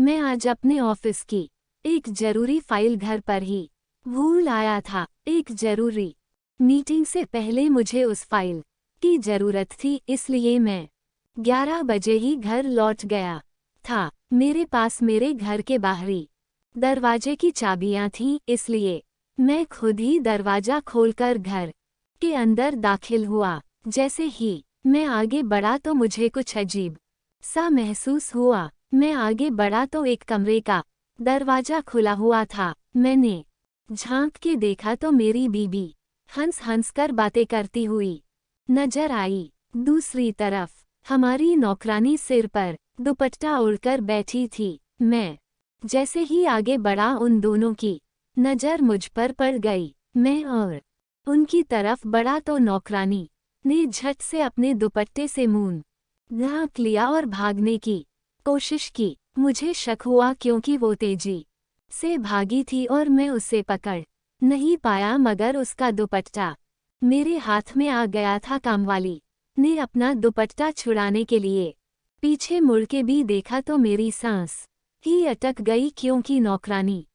मैं आज अपने ऑफिस की एक जरूरी फाइल घर पर ही भूल आया था। एक जरूरी मीटिंग से पहले मुझे उस फाइल की जरूरत थी, इसलिए मैं 11 बजे ही घर लौट गया था। मेरे पास मेरे घर के बाहरी दरवाजे की चाबियां थीं, इसलिए मैं खुद ही दरवाजा खोलकर घर के अंदर दाखिल हुआ। जैसे ही मैं आगे बढ़ा तो मुझे कुछ अजीब सा महसूस हुआ। मैं आगे बढ़ा तो एक कमरे का दरवाजा खुला हुआ था। मैंने झांक के देखा तो मेरी बीबी हंस हंस कर बातें करती हुई नजर आई। दूसरी तरफ हमारी नौकरानी सिर पर दुपट्टा ओढ़कर बैठी थी। मैं जैसे ही आगे बढ़ा उन दोनों की नजर मुझ पर पड़ गई। मैं और उनकी तरफ बढ़ा तो नौकरानी ने झट से अपने दुपट्टे से मुंह ढांक लिया और भागने की कोशिश की। मुझे शक हुआ क्योंकि वो तेजी से भागी थी और मैं उसे पकड़ नहीं पाया, मगर उसका दुपट्टा मेरे हाथ में आ गया था। कामवाली ने अपना दुपट्टा छुड़ाने के लिए पीछे मुड़ के भी देखा तो मेरी सांस ही अटक गई, क्योंकि नौकरानी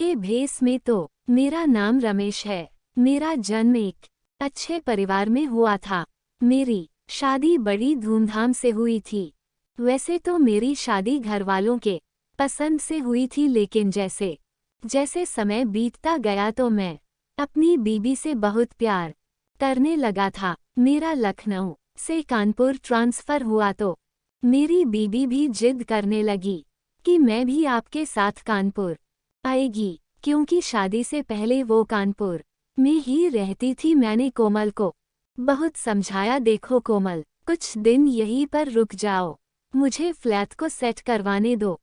के भेस में तो मेरा नाम रमेश है। मेरा जन्म एक अच्छे परिवार में हुआ था। मेरी शादी बड़ी धूमधाम से हुई थी। वैसे तो मेरी शादी घरवालों के पसंद से हुई थी, लेकिन जैसे जैसे समय बीतता गया तो मैं अपनी बीबी से बहुत प्यार करने लगा था। मेरा लखनऊ से कानपुर ट्रांसफ़र हुआ तो मेरी बीबी भी जिद करने लगी कि मैं भी आपके साथ कानपुर आएगी, क्योंकि शादी से पहले वो कानपुर में ही रहती थी। मैंने कोमल को बहुत समझाया, देखो कोमल, कुछ दिन यहीं पर रुक जाओ, मुझे फ्लैट को सेट करवाने दो,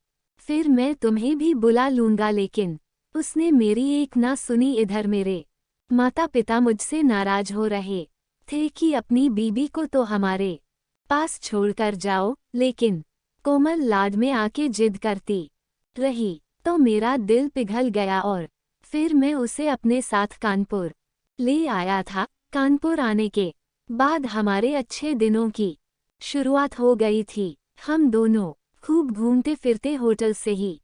फिर मैं तुम्हें भी बुला लूँगा। लेकिन उसने मेरी एक ना सुनी। इधर मेरे माता पिता मुझसे नाराज हो रहे थे कि अपनी बीबी को तो हमारे पास छोड़कर जाओ, लेकिन कोमल लाड में आके जिद करती रही तो मेरा दिल पिघल गया और फिर मैं उसे अपने साथ कानपुर ले आया था। कानपुर आने के बाद हमारे अच्छे दिनों की शुरुआत हो गई थी। हम दोनों खूब घूमते फिरते होटल से ही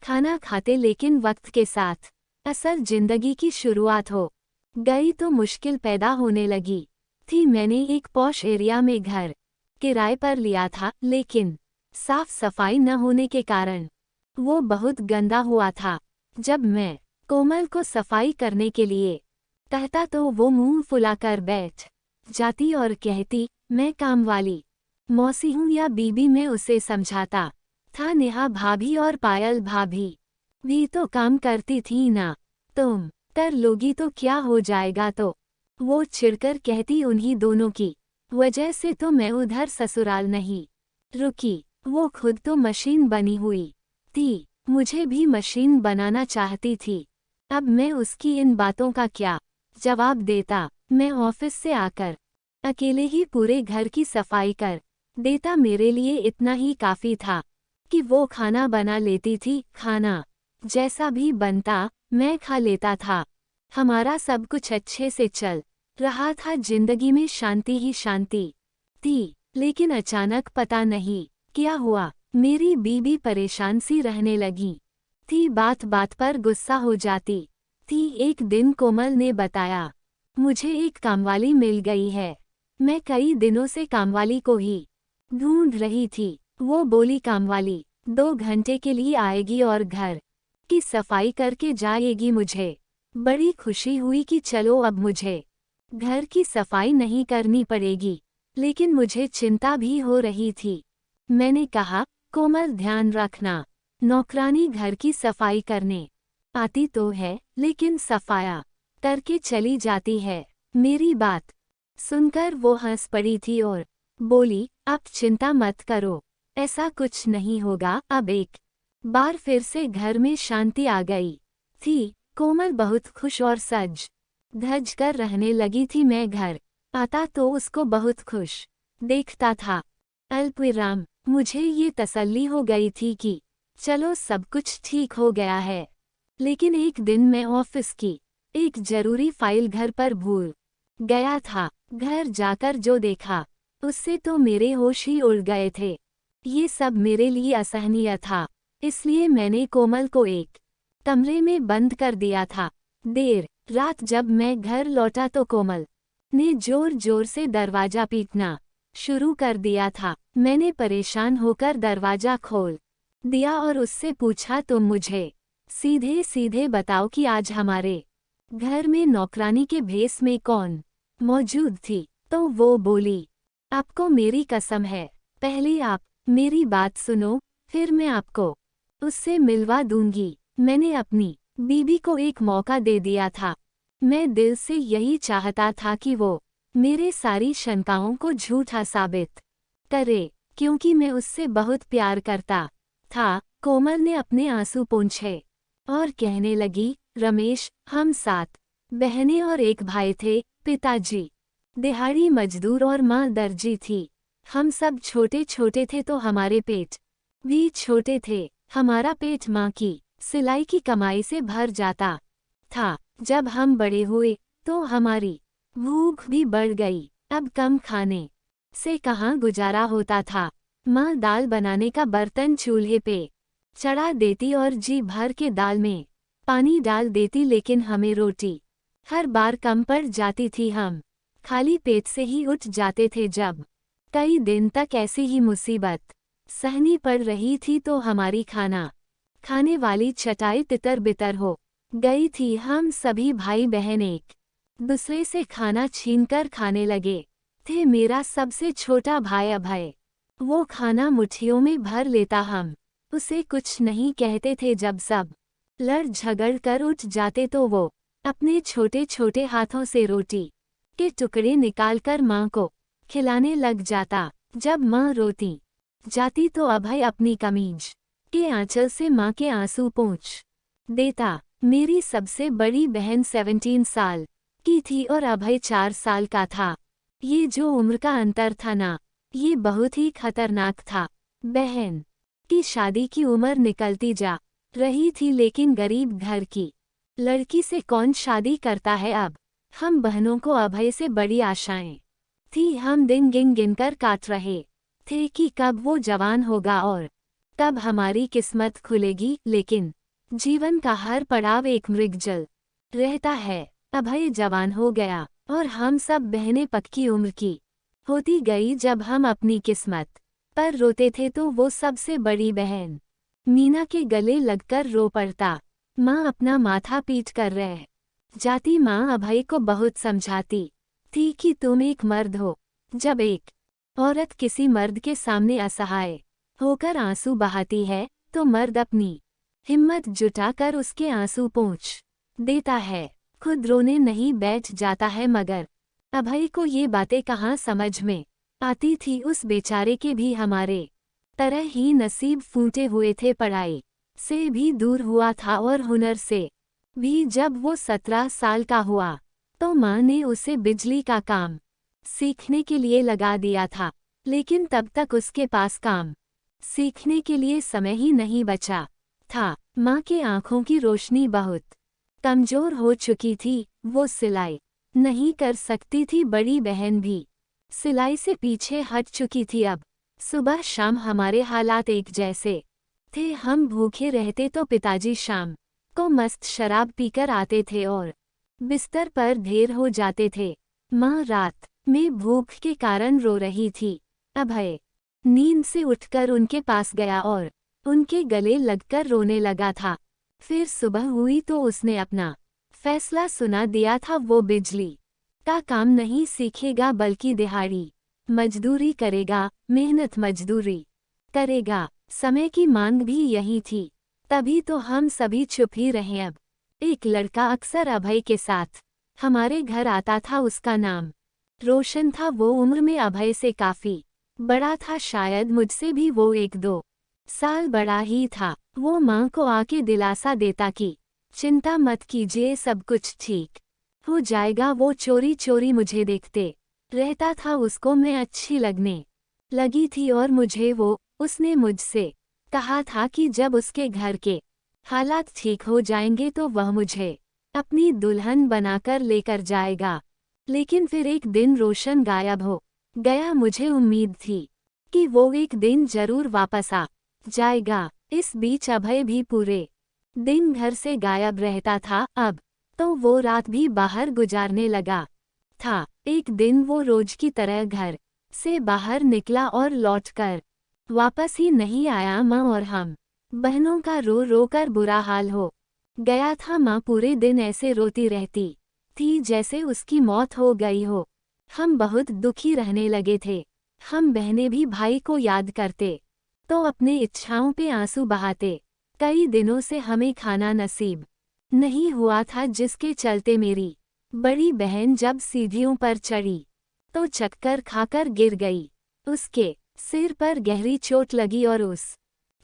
खाना खाते, लेकिन वक्त के साथ असल जिंदगी की शुरुआत हो गई तो मुश्किल पैदा होने लगी थी। मैंने एक पॉश एरिया में घर किराए पर लिया था, लेकिन साफ सफाई न होने के कारण वो बहुत गंदा हुआ था। जब मैं कोमल को सफाई करने के लिए कहता तो वो मुंह फुलाकर बैठ जाती और कहती, मैं काम वाली मौसी हूँ या बीबी। मैं उसे समझाता था, नेहा भाभी और पायल भाभी भी तो काम करती थी ना, तुम कर लोगी तो क्या हो जाएगा। तो वो चिढ़कर कहती, उन्हीं दोनों की वजह से तो मैं उधर ससुराल नहीं रुकी। वो खुद तो मशीन बनी हुई थी, मुझे भी मशीन बनाना चाहती थी। अब मैं उसकी इन बातों का क्या जवाब देता। मैं ऑफिस से आकर अकेले ही पूरे घर की सफाई कर देता। मेरे लिए इतना ही काफ़ी था कि वो खाना बना लेती थी। खाना जैसा भी बनता मैं खा लेता था। हमारा सब कुछ अच्छे से चल रहा था, जिंदगी में शांति ही शांति थी। लेकिन अचानक पता नहीं क्या हुआ, मेरी बीबी परेशान सी रहने लगी थी, बात बात पर गुस्सा हो जाती थी। एक दिन कोमल ने बताया, मुझे एक कामवाली मिल गई है। मैं कई दिनों से कामवाली को ही ढूंढ रही थी। वो बोली, कामवाली 2 घंटे के लिए आएगी और घर की सफाई करके जाएगी। मुझे बड़ी खुशी हुई कि चलो अब मुझे घर की सफाई नहीं करनी पड़ेगी, लेकिन मुझे चिंता भी हो रही थी। मैंने कहा, कोमल ध्यान रखना, नौकरानी घर की सफाई करने आती तो है, लेकिन सफाया करके चली जाती है। मेरी बात सुनकर वो हंस पड़ी थी और बोली, अब चिंता मत करो, ऐसा कुछ नहीं होगा। अब एक बार फिर से घर में शांति आ गई थी। कोमल बहुत खुश और सज धज कर रहने लगी थी। मैं घर आता तो उसको बहुत खुश देखता था। अल्पविराम मुझे ये तसल्ली हो गई थी कि चलो सब कुछ ठीक हो गया है। लेकिन एक दिन मैं ऑफिस की एक जरूरी फाइल घर पर भूल गया था। घर जाकर जो देखा उससे तो मेरे होश ही उड़ गए थे। ये सब मेरे लिए असहनीय था। इसलिए मैंने कोमल को एक कमरे में बंद कर दिया था। देर रात जब मैं घर लौटा तो कोमल ने जोर जोर से दरवाजा पीटना शुरू कर दिया था। मैंने परेशान होकर दरवाजा खोल दिया और उससे पूछा, तुम मुझे सीधे सीधे बताओ कि आज हमारे घर में नौकरानी के भेस में कौन मौजूद थी? तो वो बोली, आपको मेरी कसम है, पहले आप मेरी बात सुनो, फिर मैं आपको उससे मिलवा दूंगी। मैंने अपनी बीबी को एक मौका दे दिया था। मैं दिल से यही चाहता था कि वो मेरे सारी शंकाओं को झूठा साबित करे, क्योंकि मैं उससे बहुत प्यार करता था। कोमल ने अपने आंसू पोंछे और कहने लगी, रमेश, हम 7 बहनें और एक भाई थे। पिताजी दिहाड़ी मजदूर और माँ दर्जी थी। हम सब छोटे छोटे थे तो हमारे पेट भी छोटे थे। हमारा पेट माँ की सिलाई की कमाई से भर जाता था। जब हम बड़े हुए तो हमारी भूख भी बढ़ गई। अब कम खाने से कहाँ गुजारा होता था। माँ दाल बनाने का बर्तन चूल्हे पे चढ़ा देती और जी भर के दाल में पानी डाल देती, लेकिन हमें रोटी हर बार कम पड़ जाती थी। हम खाली पेट से ही उठ जाते थे। जब कई दिन तक ऐसी ही मुसीबत सहनी पड़ रही थी तो हमारी खाना खाने वाली चटाई तितर बितर हो गई थी। हम सभी भाई बहन एक दूसरे से खाना छीनकर खाने लगे थे। मेरा सबसे छोटा भाई अभय, वो खाना मुट्ठियों में भर लेता। हम उसे कुछ नहीं कहते थे। जब सब लड़ झगड़ कर उठ जाते तो वो अपने छोटे छोटे हाथों से रोटी के टुकड़े निकालकर माँ को खिलाने लग जाता। जब माँ रोती जाती तो अभय अपनी कमीज के आंचल से माँ के आंसू पोंछ देता। मेरी सबसे बड़ी बहन 17 साल की थी और अभय 4 साल का था। ये जो उम्र का अंतर था ना, ये बहुत ही खतरनाक था। बहन की शादी की उम्र निकलती जा रही थी, लेकिन गरीब घर की लड़की से कौन शादी करता है। अब हम बहनों को अभय से बड़ी आशाएं थी। हम दिन गिन गिन कर काट रहे थे कि कब वो जवान होगा और कब हमारी किस्मत खुलेगी। लेकिन जीवन का हर पड़ाव एक मृगजल रहता है। अभय जवान हो गया और हम सब बहनें पक्की उम्र की होती गई। जब हम अपनी किस्मत पर रोते थे तो वो सबसे बड़ी बहन मीना के गले लगकर रो पड़ता। माँ अपना माथा पीट कर रह जाती। माँ अभय को बहुत समझाती थी कि तुम एक मर्द हो। जब एक औरत किसी मर्द के सामने असहाय होकर आंसू बहाती है तो मर्द अपनी हिम्मत जुटाकर उसके आंसू पोंछ देता है, खुद रोने नहीं बैठ जाता है। मगर अभय को ये बातें कहाँ समझ में आती थी। उस बेचारे के भी हमारे तरह ही नसीब फूटे हुए थे। पढ़ाई से भी दूर हुआ था और हुनर से भी। जब वो 17 साल का हुआ तो माँ ने उसे बिजली का काम सीखने के लिए लगा दिया था, लेकिन तब तक उसके पास काम सीखने के लिए समय ही नहीं बचा था। माँ के आंखों की रोशनी बहुत कमजोर हो चुकी थी। वो सिलाई नहीं कर सकती थी। बड़ी बहन भी सिलाई से पीछे हट चुकी थी। अब सुबह शाम हमारे हालात एक जैसे थे। हम भूखे रहते तो पिताजी शाम को मस्त शराब पीकर आते थे और बिस्तर पर ढेर हो जाते थे। माँ रात में भूख के कारण रो रही थी। अभय नींद से उठकर उनके पास गया और उनके गले लगकर रोने लगा था। फिर सुबह हुई तो उसने अपना फैसला सुना दिया था। वो बिजली का काम नहीं सीखेगा बल्कि दिहाड़ी मजदूरी करेगा, मेहनत मजदूरी करेगा। समय की मांग भी यही थी। तभी तो हम सभी चुप ही रहे। अब एक लड़का अक्सर अभय के साथ हमारे घर आता था। उसका नाम रोशन था। वो उम्र में अभय से काफी बड़ा था, शायद मुझसे भी वो 1-2 साल बड़ा ही था। वो माँ को आके दिलासा देता कि चिंता मत कीजिए, सब कुछ ठीक हो जाएगा। वो चोरी चोरी मुझे देखते रहता था। उसको मैं अच्छी लगने लगी थी और मुझे वो उसने मुझसे कहा था कि जब उसके घर के हालात ठीक हो जाएंगे तो वह मुझे अपनी दुल्हन बनाकर लेकर जाएगा। लेकिन फिर एक दिन रोशन गायब हो गया। मुझे उम्मीद थी कि वो एक दिन जरूर वापस आ जाएगा। इस बीच अभय भी पूरे दिन घर से गायब रहता था। अब तो वो रात भी बाहर गुजारने लगा था। एक दिन वो रोज की तरह घर से बाहर निकला और लौटकर वापस ही नहीं आया। माँ और हम बहनों का रो रो कर बुरा हाल हो गया था। माँ पूरे दिन ऐसे रोती रहती थी जैसे उसकी मौत हो गई हो। हम बहुत दुखी रहने लगे थे। हम बहनें भी भाई को याद करते तो अपने इच्छाओं पे आंसू बहाते। कई दिनों से हमें खाना नसीब नहीं हुआ था, जिसके चलते मेरी बड़ी बहन जब सीढ़ियों पर चढ़ी तो चक्कर खाकर गिर गई। उसके सिर पर गहरी चोट लगी और उस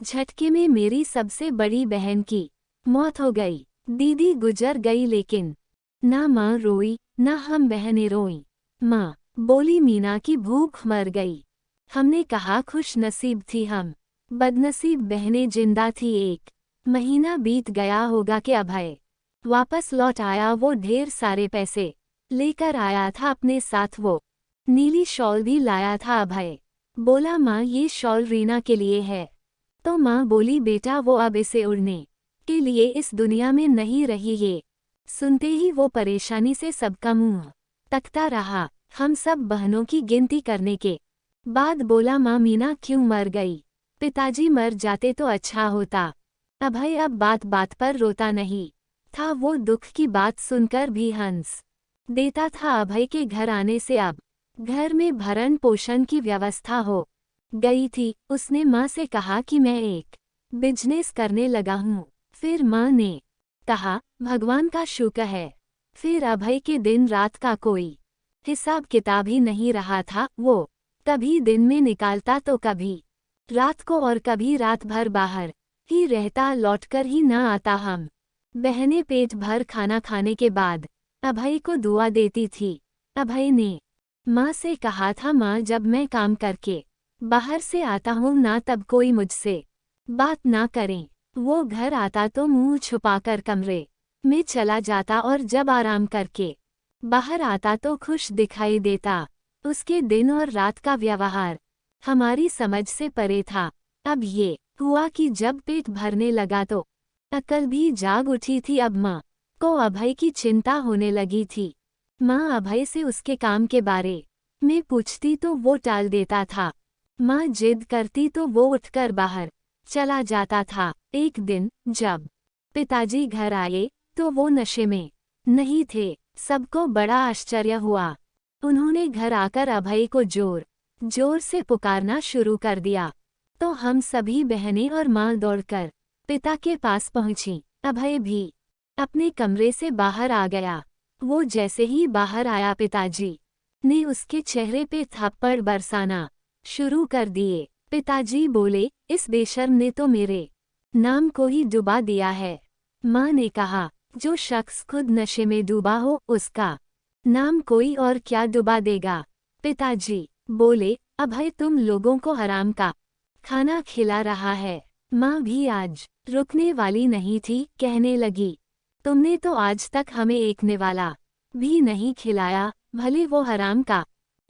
झटके में मेरी सबसे बड़ी बहन की मौत हो गई। दीदी गुजर गई, लेकिन ना माँ रोई ना हम बहनें रोईं। माँ बोली, मीना की भूख मर गई। हमने कहा, खुश नसीब थी हम, बदनसीब बहनें जिंदा थी। 1 महीना बीत गया होगा कि अभय वापस लौट आया। वो ढेर सारे पैसे लेकर आया था अपने साथ। वो नीली शॉल भी लाया था। अभय बोला, माँ ये शॉल रीना के लिए है। तो माँ बोली, बेटा वो अब इसे उड़ने के लिए इस दुनिया में नहीं रही। ये सुनते ही वो परेशानी से सबका मुंह तकता रहा। हम सब बहनों की गिनती करने के बाद बोला, माँ मीना क्यों मर गई? पिताजी मर जाते तो अच्छा होता। अभय अब बात बात पर रोता नहीं था। वो दुख की बात सुनकर भी हंस देता था। अभय के घर आने से अब घर में भरण पोषण की व्यवस्था हो गई थी। उसने माँ से कहा कि मैं एक बिजनेस करने लगा हूँ। फिर माँ ने कहा, भगवान का शुक्र है। फिर अभय के दिन रात का कोई हिसाब किताब ही नहीं रहा था। वो कभी दिन में निकालता तो कभी रात को, और कभी रात भर बाहर ही रहता, लौटकर ही न आता। हम बहनें पेट भर खाना खाने के बाद अभय को दुआ देती थी। अभय ने माँ से कहा था, माँ जब मैं काम करके बाहर से आता हूँ ना, तब कोई मुझसे बात ना करें। वो घर आता तो मुंह छुपाकर कमरे में चला जाता, और जब आराम करके बाहर आता तो खुश दिखाई देता। उसके दिन और रात का व्यवहार हमारी समझ से परे था। अब ये हुआ कि जब पेट भरने लगा तो अकल भी जाग उठी थी। अब माँ को अभय की चिंता होने लगी थी। माँ अभय से उसके काम के बारे में पूछती तो वो टाल देता था। माँ जिद करती तो वो उठकर बाहर चला जाता था। एक दिन जब पिताजी घर आए तो वो नशे में नहीं थे। सबको बड़ा आश्चर्य हुआ। उन्होंने घर आकर अभय को जोर जोर से पुकारना शुरू कर दिया। तो हम सभी बहनें और माँ दौड़कर पिता के पास पहुंची। अभय भी अपने कमरे से बाहर आ गया। वो जैसे ही बाहर आया, पिताजी ने उसके चेहरे पे थप्पड़ बरसाना शुरू कर दिए। पिताजी बोले, इस बेशर्म ने तो मेरे नाम को ही डुबा दिया है। माँ ने कहा, जो शख्स खुद नशे में डूबा हो उसका नाम कोई और क्या डुबा देगा। पिताजी बोले, अभय तुम लोगों को हराम का खाना खिला रहा है। माँ भी आज रुकने वाली नहीं थी। कहने लगी, तुमने तो आज तक हमें एक निवाला भी नहीं खिलाया, भले वो हराम का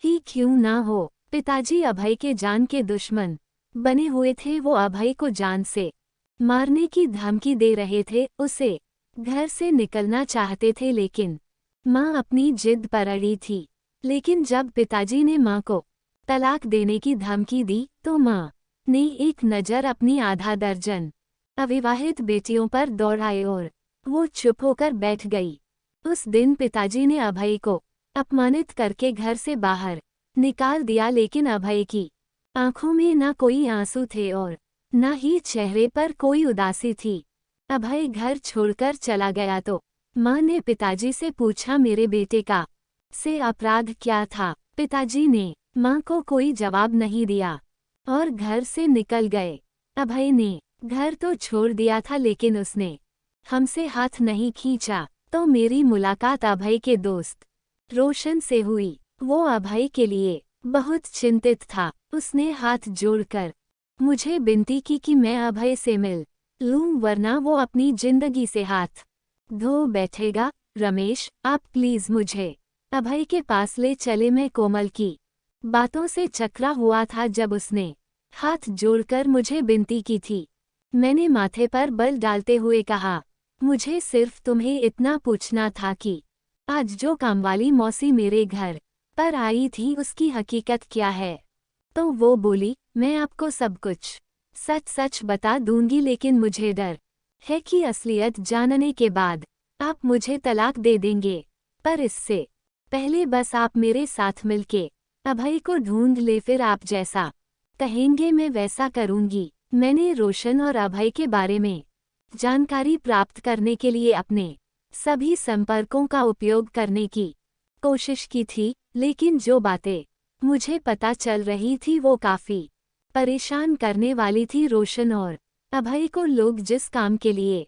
ही क्यों ना हो। पिताजी अभय के जान के दुश्मन बने हुए थे। वो अभय को जान से मारने की धमकी दे रहे थे। उसे घर से निकलना चाहते थे, लेकिन माँ अपनी जिद पर अड़ी थी। लेकिन जब पिताजी ने माँ को तलाक देने की धमकी दी तो माँ ने एक नज़र अपनी आधा दर्जन अविवाहित बेटियों पर दौड़ाई और वो चुप होकर बैठ गई। उस दिन पिताजी ने अभय को अपमानित करके घर से बाहर निकाल दिया, लेकिन अभय की आंखों में न कोई आंसू थे और न ही चेहरे पर कोई उदासी थी। अभय घर छोड़कर चला गया तो माँ ने पिताजी से पूछा, मेरे बेटे का से अपराध क्या था? पिताजी ने माँ को कोई जवाब नहीं दिया और घर से निकल गए। अभय ने घर तो छोड़ दिया था, लेकिन उसने हमसे हाथ नहीं खींचा। तो मेरी मुलाकात अभय के दोस्त रोशन से हुई। वो अभय के लिए बहुत चिंतित था। उसने हाथ जोड़कर मुझे विनती की कि मैं अभय से मिल लूं, वरना वो अपनी जिंदगी से हाथ धो बैठेगा। रमेश, आप प्लीज मुझे अभय के पास ले चले। मैं कोमल की बातों से चकरा हुआ था। जब उसने हाथ जोड़कर मुझे विनती की थी। मैंने माथे पर बल डालते हुए कहा, मुझे सिर्फ तुम्हें इतना पूछना था कि आज जो कामवाली मौसी मेरे घर पर आई थी उसकी हकीकत क्या है। तो वो बोली, मैं आपको सब कुछ सच सच बता दूंगी, लेकिन मुझे डर है कि असलियत जानने के बाद आप मुझे तलाक दे देंगे। पर इससे पहले बस आप मेरे साथ मिलके अभय को ढूंढ ले, फिर आप जैसा कहेंगे मैं वैसा करूंगी। मैंने रोशन और अभय के बारे में जानकारी प्राप्त करने के लिए अपने सभी संपर्कों का उपयोग करने की कोशिश की थी, लेकिन जो बातें मुझे पता चल रही थी वो काफी परेशान करने वाली थी। रोशन और अभय को लोग जिस काम के लिए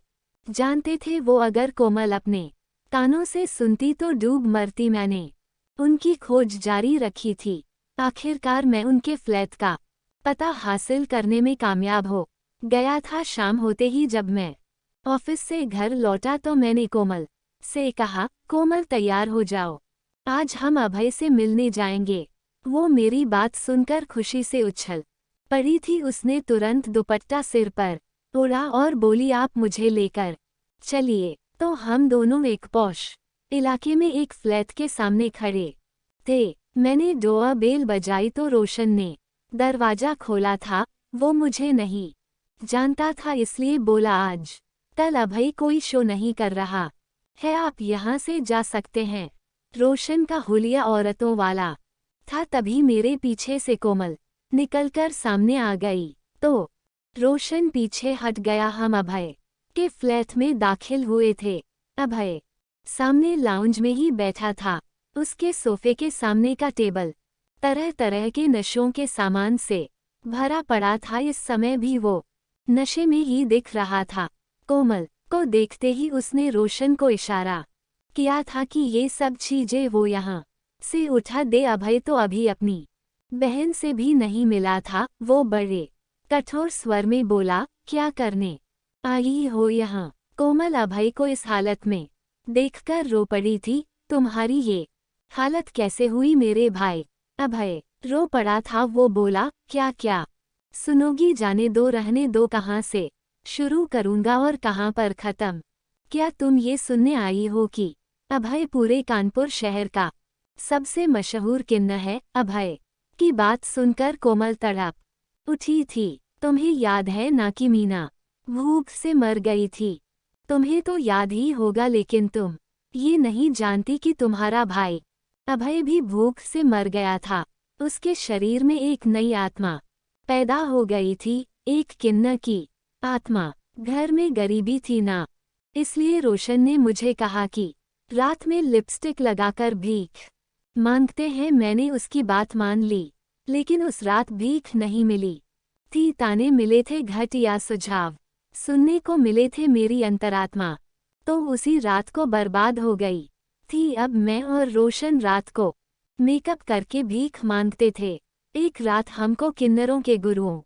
जानते थे, वो अगर कोमल अपने कानों से सुनती तो डूब मरती। मैंने उनकी खोज जारी रखी थी। आखिरकार मैं उनके फ्लैट का पता हासिल करने में कामयाब हो गया था। शाम होते ही जब मैं ऑफिस से घर लौटा तो मैंने कोमल से कहा, कोमल तैयार हो जाओ, आज हम अभय से मिलने जाएंगे। वो मेरी बात सुनकर खुशी से उछल पड़ी थी। उसने तुरंत दुपट्टा सिर पर ओढ़ा और बोली, आप मुझे लेकर चलिए। तो हम दोनों एक पॉश इलाके में एक फ्लैट के सामने खड़े थे। मैंने डोर बेल बजाई तो रोशन ने दरवाजा खोला था। वो मुझे नहीं जानता था, इसलिए बोला, आज कल अभय कोई शो नहीं कर रहा है, आप यहाँ से जा सकते हैं। रोशन का हुलिया औरतों वाला था। तभी मेरे पीछे से कोमल निकलकर सामने आ गई तो रोशन पीछे हट गया। हम अभय के फ्लैट में दाखिल हुए थे। अभय सामने लाउंज में ही बैठा था। उसके सोफे के सामने का टेबल तरह तरह के नशों के सामान से भरा पड़ा था। इस समय भी वो नशे में ही दिख रहा था। कोमल को देखते ही उसने रोशन को इशारा किया था कि ये सब चीजें वो यहाँ से उठा दे। अभय तो अभी अपनी बहन से भी नहीं मिला था। वो बड़े कठोर स्वर में बोला, क्या करने आई हो यहाँ। कोमल अभय को इस हालत में देखकर रो पड़ी थी। तुम्हारी ये हालत कैसे हुई मेरे भाई। अभय रो पड़ा था। वो बोला, क्या क्या सुनोगी, जाने दो, रहने दो, कहाँ से शुरू करूँगा और कहाँ पर ख़त्म। क्या तुम ये सुनने आई हो कि अभय पूरे कानपुर शहर का सबसे मशहूर किन्नर है। अभय की बात सुनकर कोमल तड़प उठी थी। तुम्हें याद है ना कि मीना भूख से मर गई थी। तुम्हें तो याद ही होगा, लेकिन तुम ये नहीं जानती कि तुम्हारा भाई अभय भी भूख से मर गया था। उसके शरीर में एक नई आत्मा पैदा हो गई थी, एक किन्नर की आत्मा। घर में गरीबी थी ना, इसलिए रोशन ने मुझे कहा कि रात में लिपस्टिक लगाकर भीख मांगते हैं। मैंने उसकी बात मान ली, लेकिन उस रात भीख नहीं मिली थी। ताने मिले थे, घटिया सुझाव सुनने को मिले थे। मेरी अंतरात्मा तो उसी रात को बर्बाद हो गई थी। अब मैं और रोशन रात को मेकअप करके भीख मांगते थे। एक रात हमको किन्नरों के गुरुओं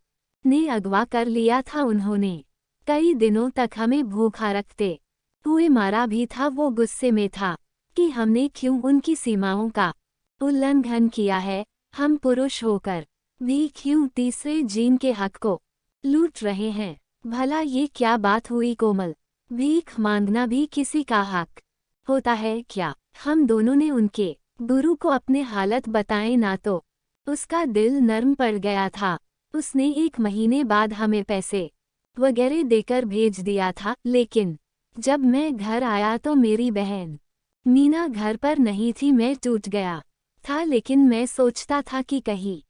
ने अगवा कर लिया था। उन्होंने कई दिनों तक हमें भूखा रखते हुए मारा भी था। वो गुस्से में था कि हमने क्यों उनकी सीमाओं का उल्लंघन किया है। हम पुरुष होकर भी क्यों तीसरे जीन के हक को लूट रहे हैं। भला ये क्या बात हुई कोमल, भीख मांगना भी किसी का हक होता है क्या। हम दोनों ने उनके गुरु को अपने हालत बताए ना तो उसका दिल नर्म पड़ गया था। उसने 1 महीने बाद हमें पैसे वगैरह देकर भेज दिया था। लेकिन जब मैं घर आया तो मेरी बहन मीना घर पर नहीं थी। मैं टूट गया था, लेकिन मैं सोचता था कि कहीं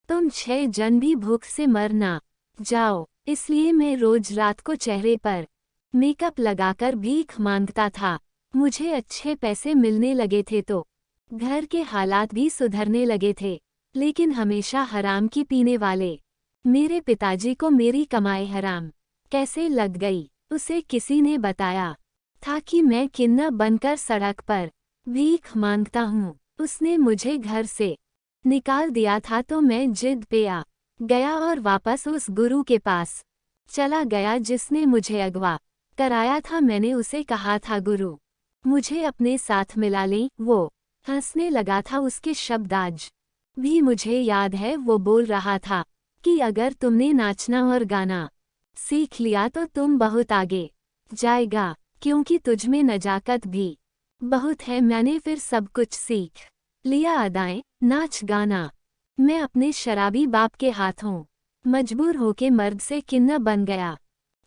तुम 6 जन भी भूख से मर ना जाओ। इसलिए मैं रोज रात को चेहरे पर मेकअप लगाकर भीख मांगता था। मुझे अच्छे पैसे मिलने लगे थे तो घर के हालात भी सुधरने लगे थे। लेकिन हमेशा हराम की पीने वाले मेरे पिताजी को मेरी कमाई हराम कैसे लग गई। उसे किसी ने बताया था कि मैं किन्नर बनकर सड़क पर भीख मांगता हूँ। उसने मुझे घर से निकाल दिया था तो मैं जिद पे आ गया और वापस उस गुरु के पास चला गया जिसने मुझे अगवा कराया था। मैंने उसे कहा था, गुरु मुझे अपने साथ मिला लें। वो हंसने लगा था। उसके शब्द आज भी मुझे याद है। वो बोल रहा था कि अगर तुमने नाचना और गाना सीख लिया तो तुम बहुत आगे जाएगा, क्योंकि तुझमें नजाकत भी बहुत है। मैंने फिर सब कुछ सीख लिया, अदाएं, नाच गाना। मैं अपने शराबी बाप के हाथों मजबूर होके मर्द से किन्ना बन गया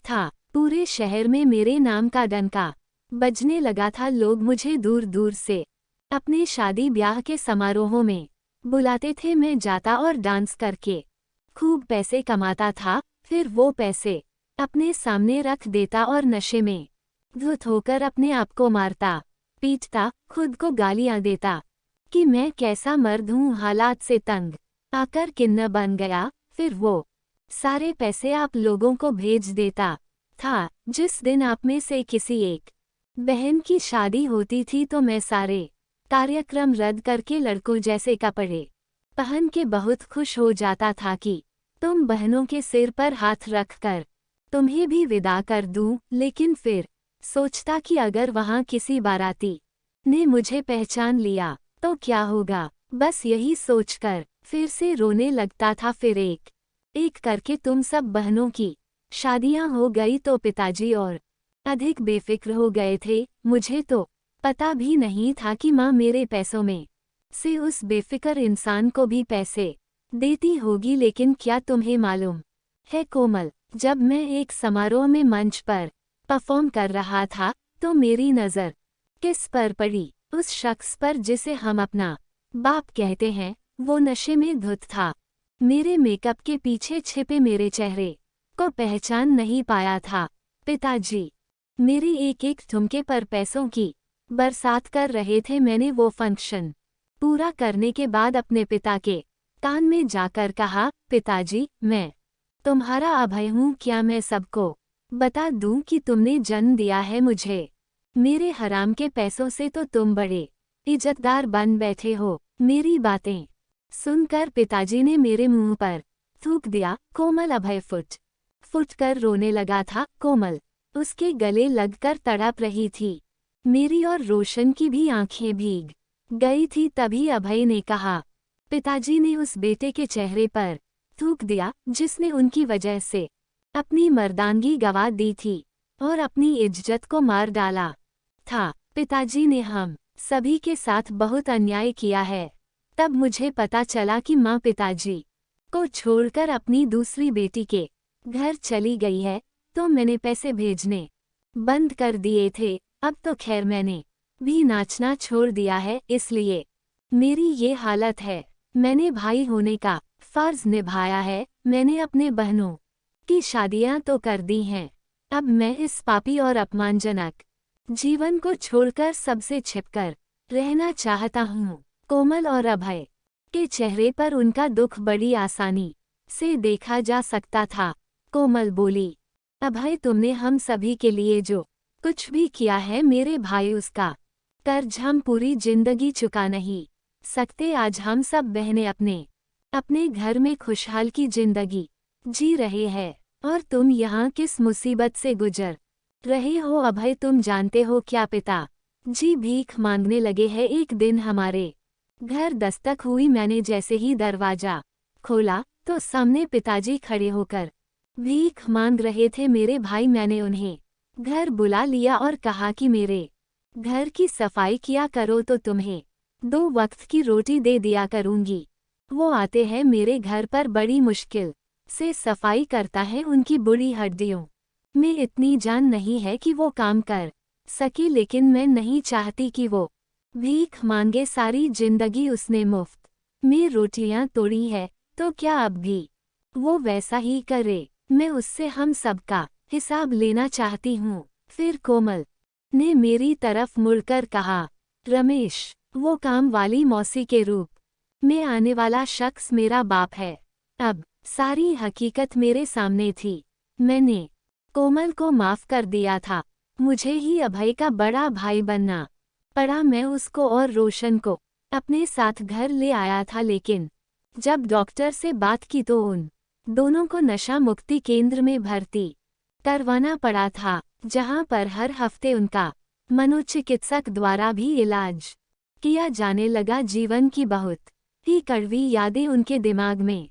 था। पूरे शहर में मेरे नाम का डंका बजने लगा था। लोग मुझे दूर दूर से अपने शादी ब्याह के समारोहों में बुलाते थे। मैं जाता और डांस करके खूब पैसे कमाता था। फिर वो पैसे अपने सामने रख देता और नशे में धुत होकर अपने आप को मारता पीटता, खुद को गालियां देता कि मैं कैसा मर्द हूँ। हालात से तंग आकर किन्ना बन गया। फिर वो सारे पैसे आप लोगों को भेज देता था। जिस दिन आप में से किसी एक बहन की शादी होती थी तो मैं सारे कार्यक्रम रद्द करके लड़कों जैसे कपड़े पहन के बहुत खुश हो जाता था कि तुम बहनों के सिर पर हाथ रखकर तुम्हें भी विदा कर दूं। लेकिन फिर सोचता कि अगर वहां किसी बाराती ने मुझे पहचान लिया तो क्या होगा। बस यही सोचकर फिर से रोने लगता था। फिर एक एक करके तुम सब बहनों की शादियां हो गई तो पिताजी और अधिक बेफिक्र हो गए थे। मुझे तो पता भी नहीं था कि माँ मेरे पैसों में से उस बेफिक्र इंसान को भी पैसे देती होगी। लेकिन क्या तुम्हें मालूम है कोमल, जब मैं एक समारोह में मंच पर परफॉर्म कर रहा था तो मेरी नज़र किस पर पड़ी? उस शख्स पर जिसे हम अपना बाप कहते हैं। वो नशे में धुत था। मेरे मेकअप के पीछे छिपे मेरे चेहरे को पहचान नहीं पाया था। पिताजी मेरी एक एक ठुमके पर पैसों की बरसात कर रहे थे। मैंने वो फंक्शन पूरा करने के बाद अपने पिता के कान में जाकर कहा, पिताजी मैं तुम्हारा अभय हूँ। क्या मैं सबको बता दूं कि तुमने जन्म दिया है मुझे? मेरे हराम के पैसों से तो तुम बड़े इज्जतदार बन बैठे हो। मेरी बातें सुनकर पिताजी ने मेरे मुंह पर थूक दिया। कोमल अभय फुट कर रोने लगा था। कोमल उसके गले लगकर तड़प रही थी। मेरी और रोशन की भी आंखें भीग गई थी। तभी अभय ने कहा, पिताजी ने उस बेटे के चेहरे पर थूक दिया जिसने उनकी वजह से अपनी मर्दानगी गंवा दी थी और अपनी इज्जत को मार डाला था। पिताजी ने हम सभी के साथ बहुत अन्याय किया है। तब मुझे पता चला कि माँ पिताजी को छोड़कर अपनी दूसरी बेटी के घर चली गई है, तो मैंने पैसे भेजने बंद कर दिए थे। अब तो खैर मैंने भी नाचना छोड़ दिया है, इसलिए मेरी ये हालत है। मैंने भाई होने का फर्ज निभाया है। मैंने अपने बहनों की शादियां तो कर दी हैं। अब मैं इस पापी और अपमानजनक जीवन को छोड़कर सबसे छिपकर रहना चाहता हूँ। कोमल और अभय के चेहरे पर उनका दुख बड़ी आसानी से देखा जा सकता था। कोमल बोली, अभय तुमने हम सभी के लिए जो कुछ भी किया है मेरे भाई, उसका कर्ज हम पूरी जिंदगी चुका नहीं सकते। आज हम सब बहनें अपने अपने घर में खुशहाल की जिंदगी जी रहे हैं और तुम यहाँ किस मुसीबत से गुजर रहे हो। अभय तुम जानते हो क्या, पिता जी भीख मांगने लगे हैं। एक दिन हमारे घर दस्तक हुई। मैंने जैसे ही दरवाजा खोला तो सामने पिताजी खड़े होकर भीख मांग रहे थे। मेरे भाई, मैंने उन्हें घर बुला लिया और कहा कि मेरे घर की सफाई किया करो तो तुम्हें 2 वक्त की रोटी दे दिया करूंगी। वो आते हैं मेरे घर पर, बड़ी मुश्किल से सफाई करता है। उनकी बुरी हड्डियों में इतनी जान नहीं है कि वो काम कर सके, लेकिन मैं नहीं चाहती कि वो भीख मांगे। सारी जिंदगी उसने मुफ्त में रोटियां तोड़ी है, तो क्या अब भी वो वैसा ही करे? मैं उससे हम सबका हिसाब लेना चाहती हूँ। फिर कोमल ने मेरी तरफ मुड़कर कहा, रमेश, वो काम वाली मौसी के रूप में आने वाला शख्स मेरा बाप है। अब सारी हकीकत मेरे सामने थी। मैंने कोमल को माफ कर दिया था। मुझे ही अभय का बड़ा भाई बनना पड़ा। मैं उसको और रोशन को अपने साथ घर ले आया था, लेकिन जब डॉक्टर से बात की तो उन दोनों को नशा मुक्ति केंद्र में भर्ती करवाना पड़ा था, जहां पर हर हफ्ते उनका मनोचिकित्सक द्वारा भी इलाज किया जाने लगा। जीवन की बहुत ही कड़वी यादें उनके दिमाग में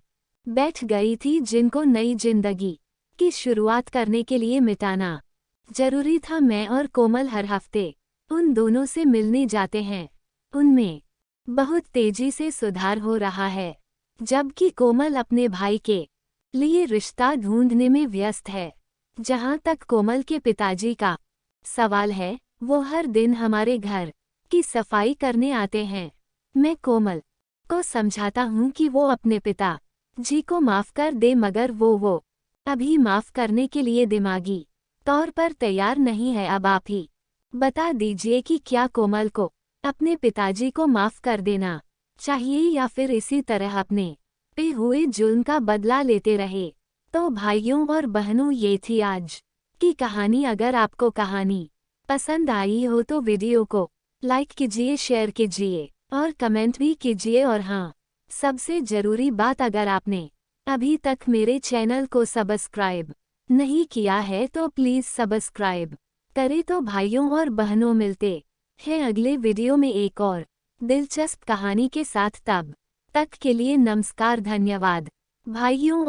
बैठ गई थी जिनको नई जिंदगी की शुरुआत करने के लिए मिटाना जरूरी था। मैं और कोमल हर हफ्ते उन दोनों से मिलने जाते हैं। उनमें बहुत तेजी से सुधार हो रहा है, जबकि कोमल अपने भाई के लिए रिश्ता ढूंढने में व्यस्त है। जहां तक कोमल के पिताजी का सवाल है, वो हर दिन हमारे घर की सफाई करने आते हैं। मैं कोमल को समझाता हूँ कि वो अपने पिता जी को माफ कर दे, मगर वो अभी माफ करने के लिए दिमागी तौर पर तैयार नहीं है। अब आप ही बता दीजिए कि क्या कोमल को अपने पिताजी को माफ कर देना चाहिए या फिर इसी तरह अपने पे हुए जुल्म का बदला लेते रहे। तो भाइयों और बहनों, ये थी आज की कहानी। अगर आपको कहानी पसंद आई हो तो वीडियो को लाइक कीजिए, शेयर कीजिए और कमेंट भी कीजिए। और हाँ, सबसे ज़रूरी बात, अगर आपने अभी तक मेरे चैनल को सब्सक्राइब नहीं किया है तो प्लीज़ सब्सक्राइब करें। तो भाइयों और बहनों, मिलते हैं अगले वीडियो में एक और दिलचस्प कहानी के साथ। तब तक के लिए नमस्कार, धन्यवाद भाइयों।